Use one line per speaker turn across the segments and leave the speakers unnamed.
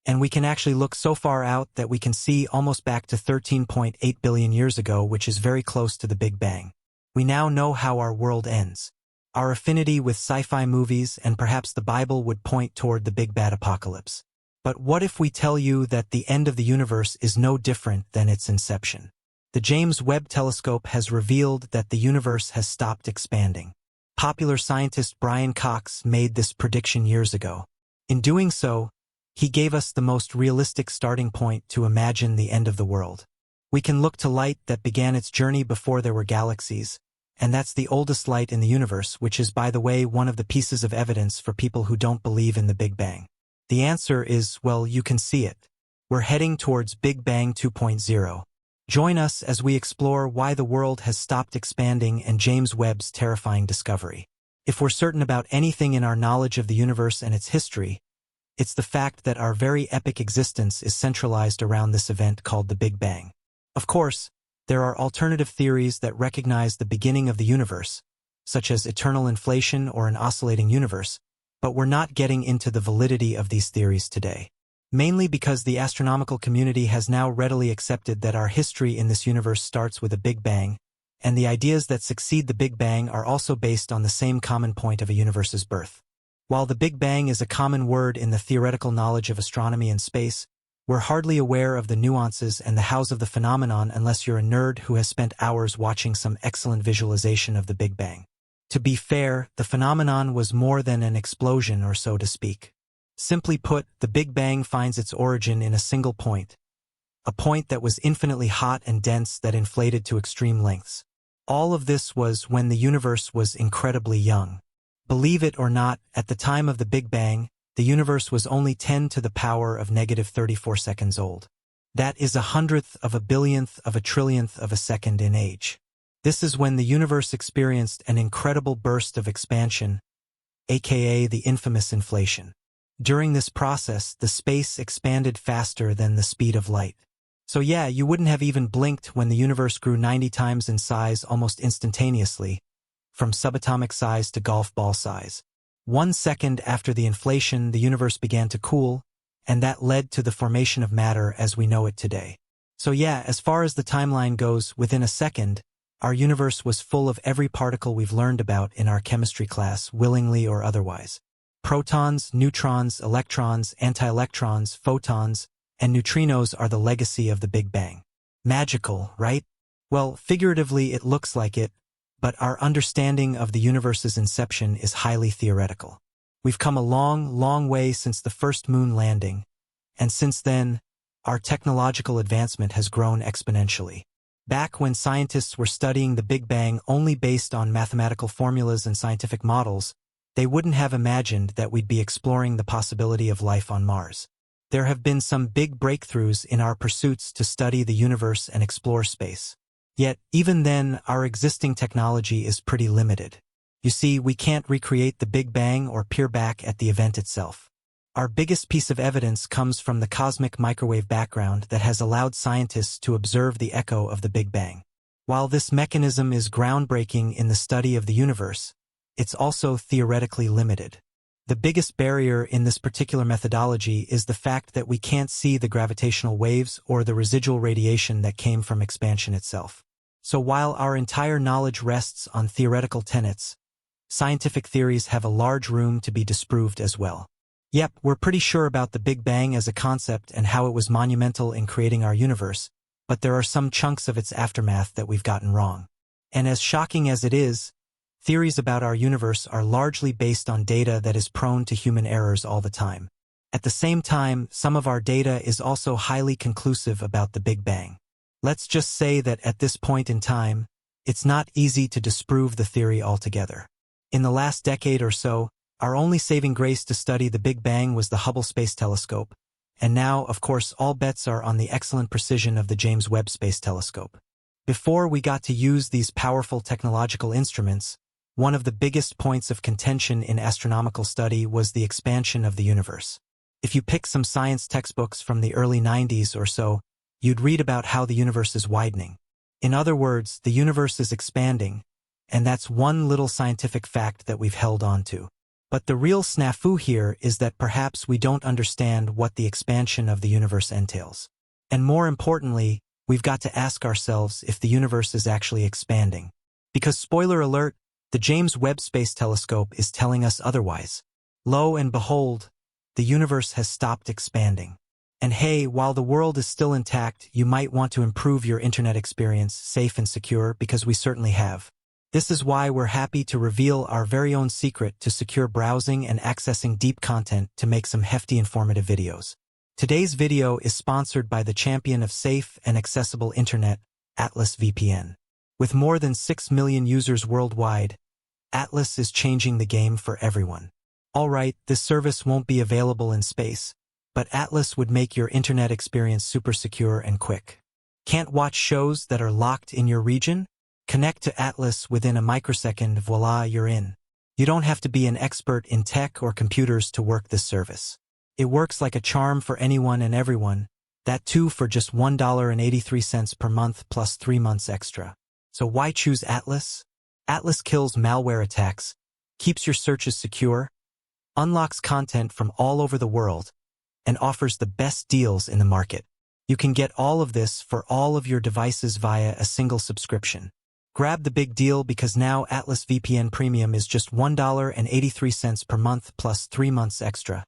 And we can actually look so far out that we can see almost back to 13.8 billion years ago, which is very close to the Big Bang. We now know how our world ends. Our affinity with sci-fi movies and perhaps the Bible would point toward the big bad apocalypse. But what if we tell you that the end of the universe is no different than its inception? The James Webb Telescope has revealed that the universe has stopped expanding. Popular scientist Brian Cox made this prediction years ago. In doing so, he gave us the most realistic starting point to imagine the end of the world. We can look to light that began its journey before there were galaxies, and that's the oldest light in the universe, which is, by the way, one of the pieces of evidence for people who don't believe in the Big Bang. The answer is, well, you can see it. We're heading towards Big Bang 2.0. Join us as we explore why the world has stopped expanding and James Webb's terrifying discovery. If we're certain about anything in our knowledge of the universe and its history, it's the fact that our very epic existence is centralized around this event called the Big Bang. Of course, there are alternative theories that recognize the beginning of the universe, such as eternal inflation or an oscillating universe, but we're not getting into the validity of these theories today. Mainly because the astronomical community has now readily accepted that our history in this universe starts with a Big Bang, and the ideas that succeed the Big Bang are also based on the same common point of a universe's birth. While the Big Bang is a common word in the theoretical knowledge of astronomy and space, we're hardly aware of the nuances and the hows of the phenomenon unless you're a nerd who has spent hours watching some excellent visualization of the Big Bang. To be fair, the phenomenon was more than an explosion, or so to speak. Simply put, the Big Bang finds its origin in a single point, a point that was infinitely hot and dense that inflated to extreme lengths. All of this was when the universe was incredibly young. Believe it or not, at the time of the Big Bang, the universe was only 10 to the power of -34 seconds old. That is 100th of a billionth of a trillionth of a second in age. This is when the universe experienced an incredible burst of expansion, aka the infamous inflation. During this process, the space expanded faster than the speed of light. So yeah, you wouldn't have even blinked when the universe grew 90 times in size almost instantaneously, from subatomic size to golf ball size. 1 second after the inflation, the universe began to cool, and that led to the formation of matter as we know it today. So yeah, as far as the timeline goes, within a second, our universe was full of every particle we've learned about in our chemistry class, willingly or otherwise. Protons, neutrons, electrons, anti-electrons, photons, and neutrinos are the legacy of the Big Bang. Magical, right? Well, figuratively it looks like it, but our understanding of the universe's inception is highly theoretical. We've come a long, long way since the first moon landing, and since then, our technological advancement has grown exponentially. Back when scientists were studying the Big Bang only based on mathematical formulas and scientific models, they wouldn't have imagined that we'd be exploring the possibility of life on Mars. There have been some big breakthroughs in our pursuits to study the universe and explore space. Yet, even then, our existing technology is pretty limited. You see, we can't recreate the Big Bang or peer back at the event itself. Our biggest piece of evidence comes from the cosmic microwave background that has allowed scientists to observe the echo of the Big Bang. While this mechanism is groundbreaking in the study of the universe, it's also theoretically limited. The biggest barrier in this particular methodology is the fact that we can't see the gravitational waves or the residual radiation that came from expansion itself. So while our entire knowledge rests on theoretical tenets, scientific theories have a large room to be disproved as well. Yep, we're pretty sure about the Big Bang as a concept and how it was monumental in creating our universe, but there are some chunks of its aftermath that we've gotten wrong. And as shocking as it is, theories about our universe are largely based on data that is prone to human errors all the time. At the same time, some of our data is also highly conclusive about the Big Bang. Let's just say that at this point in time, it's not easy to disprove the theory altogether. In the last decade or so, our only saving grace to study the Big Bang was the Hubble Space Telescope, and now, of course, all bets are on the excellent precision of the James Webb Space Telescope. Before we got to use these powerful technological instruments, one of the biggest points of contention in astronomical study was the expansion of the universe. If you pick some science textbooks from the early 90s or so, you'd read about how the universe is widening. In other words, the universe is expanding, and that's one little scientific fact that we've held on to. But the real snafu here is that perhaps we don't understand what the expansion of the universe entails. And more importantly, we've got to ask ourselves if the universe is actually expanding. Because spoiler alert, the James Webb Space Telescope is telling us otherwise. Lo and behold, the universe has stopped expanding. And hey, while the world is still intact, you might want to improve your internet experience safe and secure because we certainly have. This is why we're happy to reveal our very own secret to secure browsing and accessing deep content to make some hefty informative videos. Today's video is sponsored by the champion of safe and accessible internet, Atlas VPN. With more than 6 million users worldwide, Atlas is changing the game for everyone. Alright, this service won't be available in space, but Atlas would make your internet experience super secure and quick. Can't watch shows that are locked in your region? Connect to Atlas within a microsecond, voila, you're in. You don't have to be an expert in tech or computers to work this service. It works like a charm for anyone and everyone, that too for just $1.83 per month plus 3 months extra. So why choose Atlas? Atlas kills malware attacks, keeps your searches secure, unlocks content from all over the world, and offers the best deals in the market. You can get all of this for all of your devices via a single subscription. Grab the big deal because now Atlas VPN Premium is just $1.83 per month plus 3 months extra.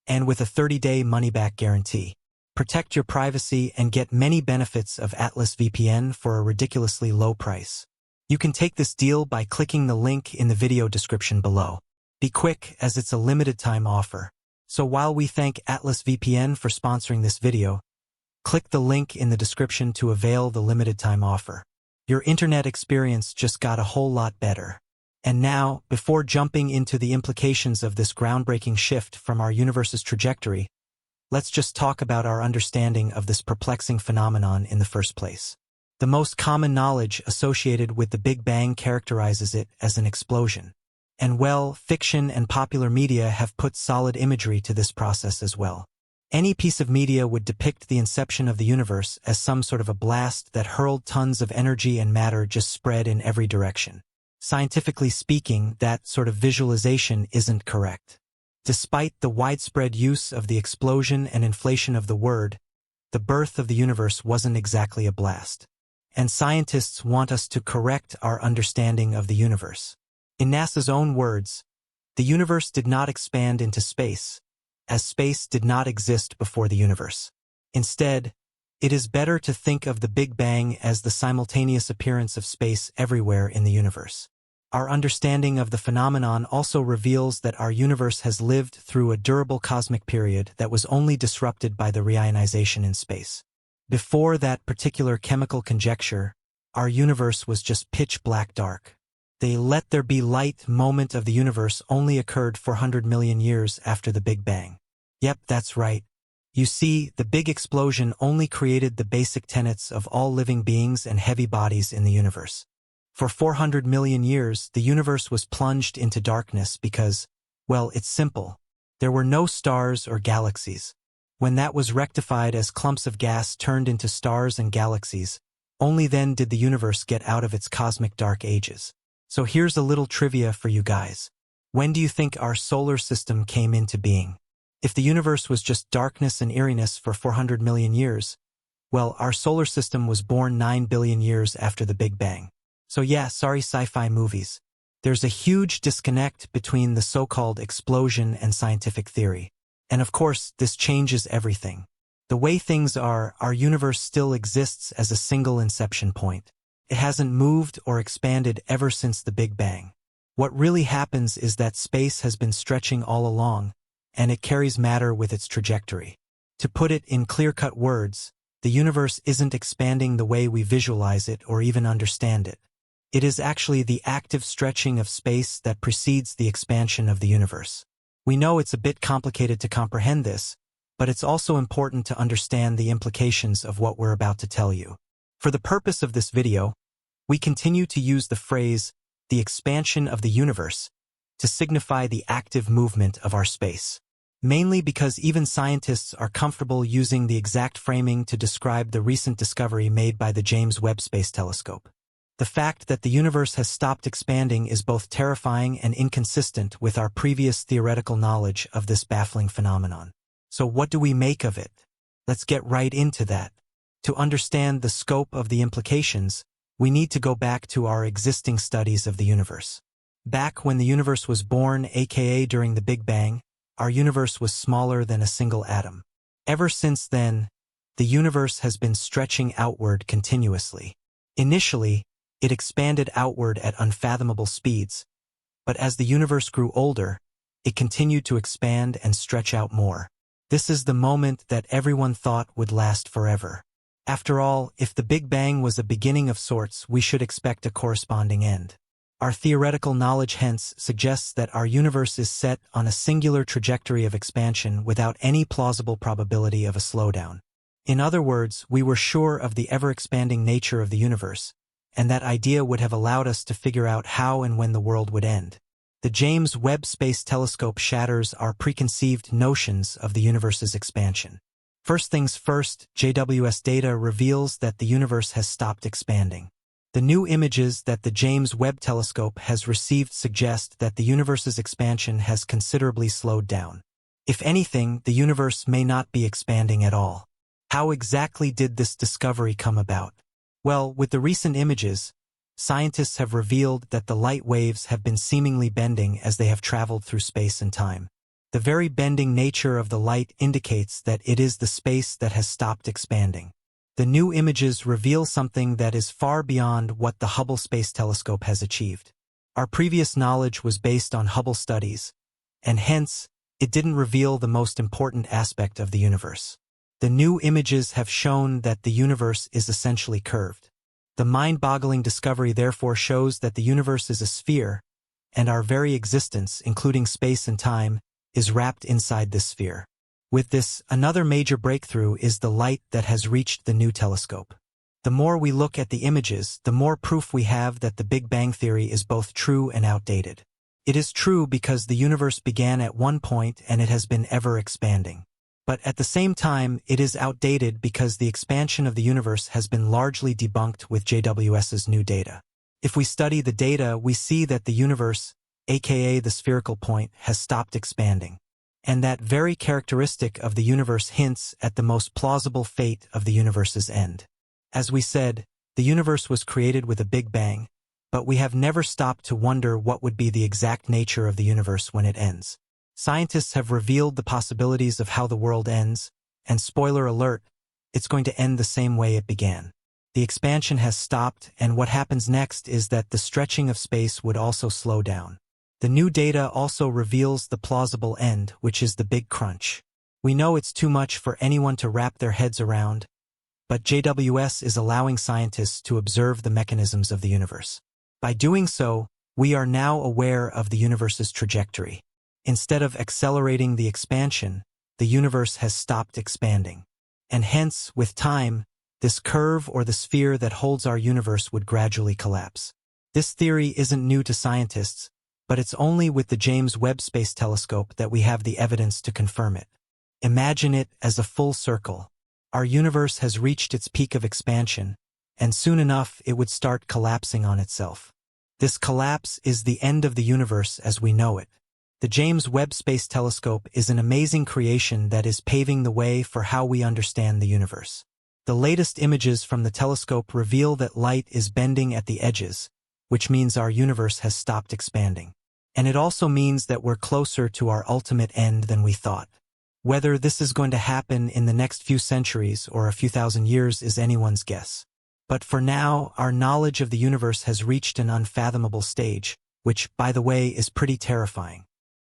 And with a 30-day money-back guarantee. Protect your privacy and get many benefits of Atlas VPN for a ridiculously low price. You can take this deal by clicking the link in the video description below. Be quick as it's a limited time offer. So while we thank Atlas VPN for sponsoring this video, click the link in the description to avail the limited time offer. Your internet experience just got a whole lot better. And now, before jumping into the implications of this groundbreaking shift from our universe's trajectory, let's just talk about our understanding of this perplexing phenomenon in the first place. The most common knowledge associated with the Big Bang characterizes it as an explosion. And well, fiction and popular media have put solid imagery to this process as well. Any piece of media would depict the inception of the universe as some sort of a blast that hurled tons of energy and matter just spread in every direction. Scientifically speaking, that sort of visualization isn't correct. Despite the widespread use of the explosion and inflation of the word, the birth of the universe wasn't exactly a blast. And scientists want us to correct our understanding of the universe. In NASA's own words, the universe did not expand into space, as space did not exist before the universe. Instead, it is better to think of the Big Bang as the simultaneous appearance of space everywhere in the universe. Our understanding of the phenomenon also reveals that our universe has lived through a durable cosmic period that was only disrupted by the reionization in space. Before that particular chemical conjecture, our universe was just pitch black dark. The let there be light moment of the universe only occurred 400 million years after the Big Bang. Yep, that's right. You see, the big explosion only created the basic tenets of all living beings and heavy bodies in the universe. For 400 million years, the universe was plunged into darkness because, well, it's simple. There were no stars or galaxies. When that was rectified as clumps of gas turned into stars and galaxies, only then did the universe get out of its cosmic dark ages. So here's a little trivia for you guys. When do you think our solar system came into being? If the universe was just darkness and eeriness for 400 million years, well, our solar system was born 9 billion years after the Big Bang. So yeah, sorry sci-fi movies. There's a huge disconnect between the so-called explosion and scientific theory. And of course, this changes everything. The way things are, our universe still exists as a single inception point. It hasn't moved or expanded ever since the Big Bang. What really happens is that space has been stretching all along, and it carries matter with its trajectory. To put it in clear-cut words, the universe isn't expanding the way we visualize it or even understand it. It is actually the active stretching of space that precedes the expansion of the universe. We know it's a bit complicated to comprehend this, but it's also important to understand the implications of what we're about to tell you. For the purpose of this video, we continue to use the phrase, the expansion of the universe, to signify the active movement of our space. Mainly because even scientists are comfortable using the exact framing to describe the recent discovery made by the James Webb Space Telescope. The fact that the universe has stopped expanding is both terrifying and inconsistent with our previous theoretical knowledge of this baffling phenomenon. So what do we make of it? Let's get right into that. To understand the scope of the implications, we need to go back to our existing studies of the universe. Back when the universe was born, aka during the Big Bang, our universe was smaller than a single atom. Ever since then, the universe has been stretching outward continuously. Initially, it expanded outward at unfathomable speeds, but as the universe grew older, it continued to expand and stretch out more. This is the moment that everyone thought would last forever. After all, if the Big Bang was a beginning of sorts, we should expect a corresponding end. Our theoretical knowledge hence suggests that our universe is set on a singular trajectory of expansion without any plausible probability of a slowdown. In other words, we were sure of the ever-expanding nature of the universe, and that idea would have allowed us to figure out how and when the world would end. The James Webb Space Telescope shatters our preconceived notions of the universe's expansion. First things first, JWST data reveals that the universe has stopped expanding. The new images that the James Webb Telescope has received suggest that the universe's expansion has considerably slowed down. If anything, the universe may not be expanding at all. How exactly did this discovery come about? Well, with the recent images, scientists have revealed that the light waves have been seemingly bending as they have traveled through space and time. The very bending nature of the light indicates that it is the space that has stopped expanding. The new images reveal something that is far beyond what the Hubble Space Telescope has achieved. Our previous knowledge was based on Hubble studies, and hence, it didn't reveal the most important aspect of the universe. The new images have shown that the universe is essentially curved. The mind-boggling discovery therefore shows that the universe is a sphere, and our very existence, including space and time, is wrapped inside this sphere. With this, another major breakthrough is the light that has reached the new telescope. The more we look at the images, the more proof we have that the Big Bang theory is both true and outdated. It is true because the universe began at one point and it has been ever expanding. But at the same time, it is outdated because the expansion of the universe has been largely debunked with JWST's new data. If we study the data, we see that the universe, aka the spherical point, has stopped expanding. And that very characteristic of the universe hints at the most plausible fate of the universe's end. As we said, the universe was created with a Big Bang, but we have never stopped to wonder what would be the exact nature of the universe when it ends. Scientists have revealed the possibilities of how the world ends, and spoiler alert, it's going to end the same way it began. The expansion has stopped, and what happens next is that the stretching of space would also slow down. The new data also reveals the plausible end, which is the big crunch. We know it's too much for anyone to wrap their heads around, but JWST is allowing scientists to observe the mechanisms of the universe. By doing so, we are now aware of the universe's trajectory. Instead of accelerating the expansion, the universe has stopped expanding. And hence, with time, this curve or the sphere that holds our universe would gradually collapse. This theory isn't new to scientists, but it's only with the James Webb Space Telescope that we have the evidence to confirm it. Imagine it as a full circle. Our universe has reached its peak of expansion, and soon enough it would start collapsing on itself. This collapse is the end of the universe as we know it. The James Webb Space Telescope is an amazing creation that is paving the way for how we understand the universe. The latest images from the telescope reveal that light is bending at the edges, which means our universe has stopped expanding. And it also means that we're closer to our ultimate end than we thought. Whether this is going to happen in the next few centuries or a few thousand years is anyone's guess. But for now, our knowledge of the universe has reached an unfathomable stage, which, by the way, is pretty terrifying.